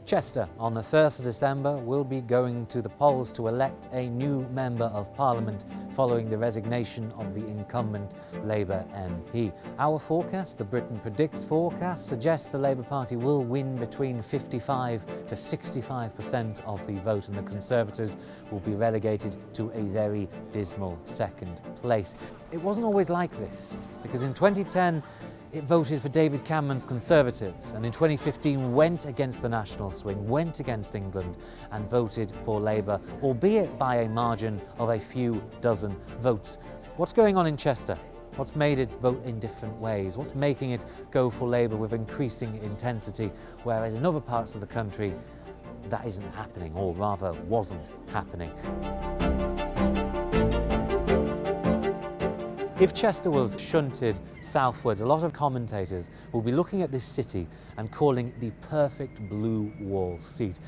Chester, on the 1st of December, will be going to the polls to elect a new Member of Parliament following the resignation of the incumbent Labour MP. Our forecast, the Britain Predicts forecast, suggests the Labour Party will win between 55 to 65% of the vote, and the Conservatives will be relegated to a very dismal second place. It wasn't always like this, because in 2010, it voted for David Cameron's Conservatives, and in 2015 went against the national swing, went against England and voted for Labour, albeit by a margin of a few dozen votes. What's going on in Chester? What's made it vote in different ways? What's making it go for Labour with increasing intensity, whereas in other parts of the country that isn't happening, or rather wasn't happening? If Chester was shunted southwards, a lot of commentators will be looking at this city and calling it the perfect blue wall seat.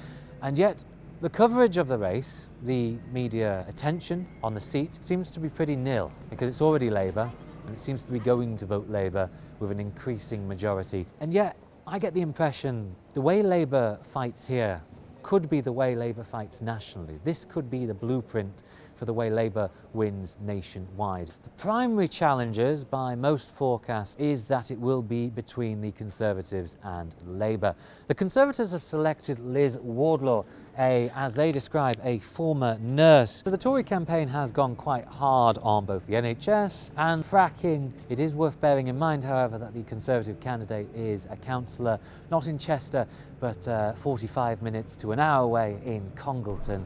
And yet, the coverage of the race, the media attention on the seat, seems to be pretty nil, because it's already Labour, and it seems to be going to vote Labour with an increasing majority. And yet, I get the impression the way Labour fights here could be the way Labour fights nationally. This could be the blueprint for the way Labour wins nationwide. The primary challenges by most forecasts is that it will be between the Conservatives and Labour. The Conservatives have selected Liz Wardlaw, as they describe, a former nurse. The Tory campaign has gone quite hard on both the NHS and fracking. It is worth bearing in mind, however, that the Conservative candidate is a councillor, not in Chester, but 45 minutes to an hour away in Congleton.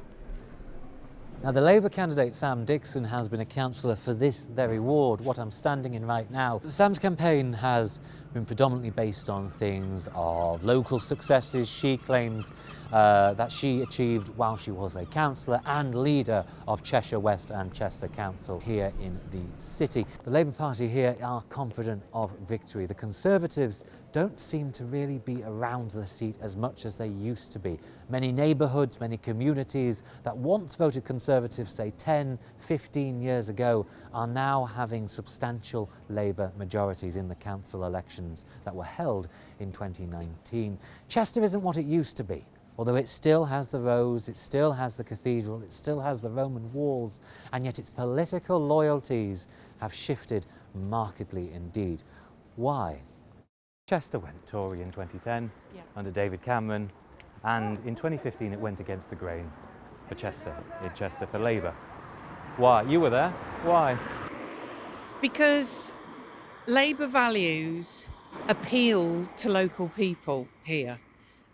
Now, the Labour candidate, Sam Dixon, has been a councillor for this very ward, what I'm standing in right now. Sam's campaign has been predominantly based on things of local successes she claims that she achieved while she was a councillor and leader of Cheshire West and Chester Council here in the city. The Labour Party here are confident of victory. The Conservatives don't seem to really be around the seat as much as they used to be. Many neighbourhoods, many communities that once voted Conservative, say 10, 15 years ago, are now having substantial Labour majorities in the council elections that were held in 2019. Chester isn't what it used to be, although it still has the Rose, it still has the cathedral, it still has the Roman walls, and yet its political loyalties have shifted markedly indeed. Why? Chester went Tory in 2010 under David Cameron, and in 2015 it went against the grain for Chester, in Chester for Labour. Why? You were there. Why? Because Labour values appeal to local people here,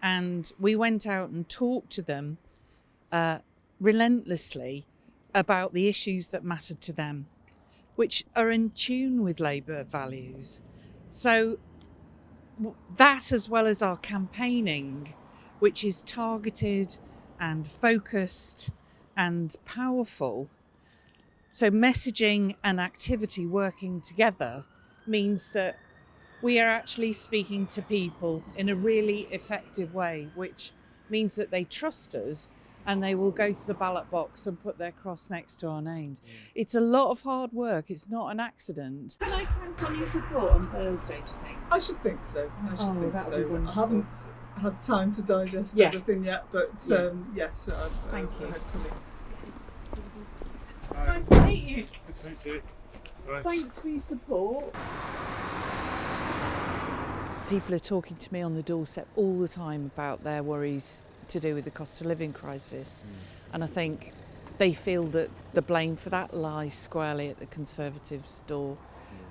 and we went out and talked to them relentlessly about the issues that mattered to them, which are in tune with Labour values. So that, as well as our campaigning, which is targeted and focused and powerful. So messaging and activity working together means that we are actually speaking to people in a really effective way, which means that they trust us and they will go to the ballot box and put their cross next to our names. It's a lot of hard work. It's not an accident. Can I count on your support on Thursday, do you think? I should think so. That would be wonderful. I haven't had time to digest everything yet, but yes. Thank you. Hopefully. Nice to meet you. Good to meet you. Right. Thanks for your support. People are talking to me on the doorstep all the time about their worries to do with the cost of living crisis. And I think they feel that the blame for that lies squarely at the Conservatives' door.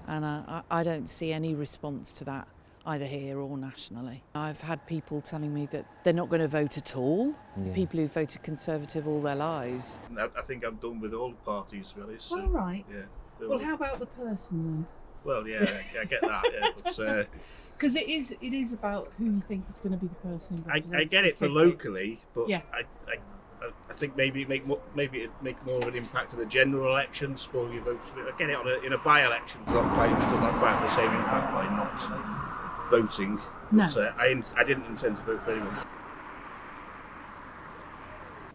And I don't see any response to that, either here or nationally. I've had people telling me that they're not going to vote at all, people who voted Conservative all their lives. I think I'm done with all parties, really. So, All right. Yeah. Well, how about the person then? Well, yeah, I get that. Yeah, but, Because it is about who you think is going to be the person who represents I get the it for city. locally, but Yeah. I think maybe it make more of an impact in the general elections. Spoil your votes. I get it in a by-election. It's not quite have the same impact by not voting. No. But, I didn't intend to vote for anyone.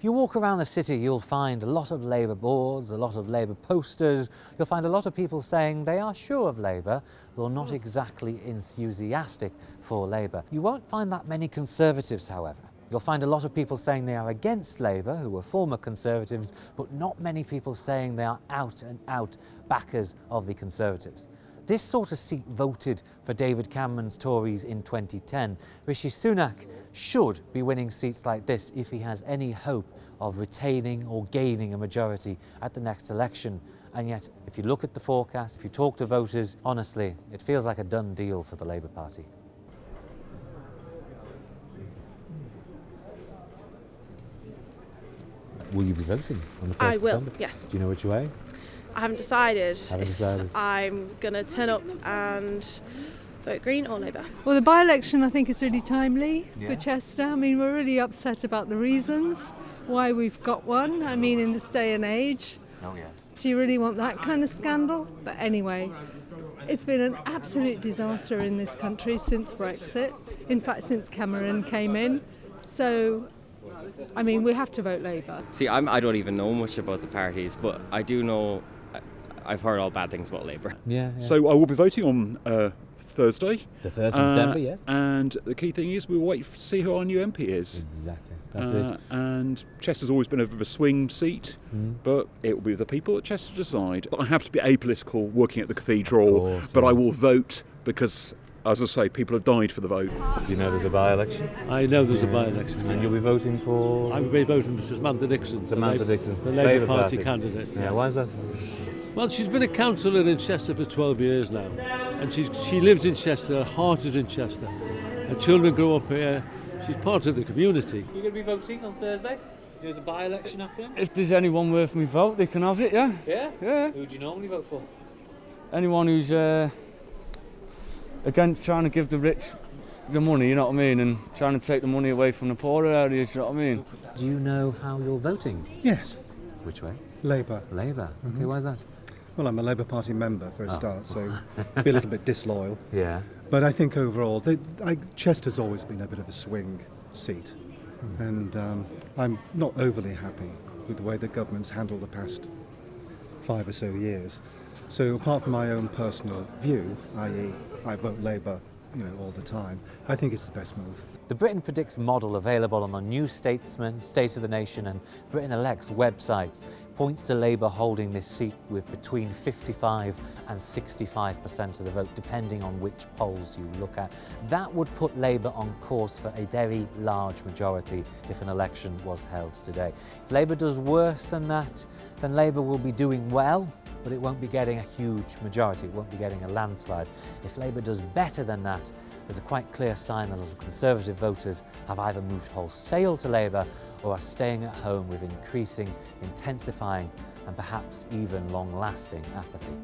If you walk around the city, you'll find a lot of Labour boards, a lot of Labour posters. You'll find a lot of people saying they are sure of Labour, though not exactly enthusiastic for Labour. You won't find that many Conservatives, however. You'll find a lot of people saying they are against Labour, who were former Conservatives, but not many people saying they are out and out backers of the Conservatives. This sort of seat voted for David Cameron's Tories in 2010. Rishi Sunak should be winning seats like this if he has any hope of retaining or gaining a majority at the next election. And yet, if you look at the forecast, if you talk to voters, honestly, it feels like a done deal for the Labour Party. Will you be voting on the 1st I will, December? yes. Do you know which way? I haven't decided. Haven't decided. If I'm going to turn up and vote Green or Labour. Well, the by-election I think is really timely Yeah. for Chester. I mean, we're really upset about the reasons why we've got one. I mean, in this day and age, Oh, yes. do you really want that kind of scandal? But anyway, it's been an absolute disaster in this country since Brexit. In fact, since Cameron came in. So, I mean, we have to vote Labour. See, I don't even know much about the parties, but I do know, I've heard all bad things about Labour. Yeah. So I will be voting on Thursday. The 1st of December, yes. And the key thing is we'll wait to see who our new MP is. Exactly. That's it. And Chester's always been a bit of a swing seat, but it will be the people at Chester decide. I have to be apolitical working at the cathedral, course, but I yes. will vote because, as I say, people have died for the vote. Do you know there's a by-election? I know there's a by-election. And you'll be voting for? I will be voting for Samantha Dixon. Samantha Dixon. The Labour Party candidate. Yeah, why is that? Well, she's been a councillor in Chester for 12 years now. And she lives in Chester, her heart is in Chester. Her children grow up here. She's part of the community. You're going to be voting on Thursday? There's a by-election happening? If there's anyone worth me vote, they can have it, yeah? Yeah? Yeah. Who do you normally vote for? Anyone who's against trying to give the rich the money, you know what I mean, and trying to take the money away from the poorer areas, you know what I mean? Do you know how you're voting? Yes, Which way? Labour. Labour. Okay, why is that? Well, I'm a Labour Party member for a start, so be a little bit disloyal. Yeah. But I think overall, Chester's always been a bit of a swing seat, and I'm not overly happy with the way the government's handled the past 5 or so years. So apart from my own personal view, i.e. I vote Labour, all the time, I think it's the best move. The Britain Predicts model, available on the New Statesman, State of the Nation and Britain Elects websites, points to Labour holding this seat with between 55 and 65% of the vote, depending on which polls you look at. That would put Labour on course for a very large majority if an election was held today. If Labour does worse than that, then Labour will be doing well, but it won't be getting a huge majority, it won't be getting a landslide. If Labour does better than that, there's a quite clear sign that a lot of Conservative voters have either moved wholesale to Labour or are staying at home with increasing, intensifying and perhaps even long-lasting apathy.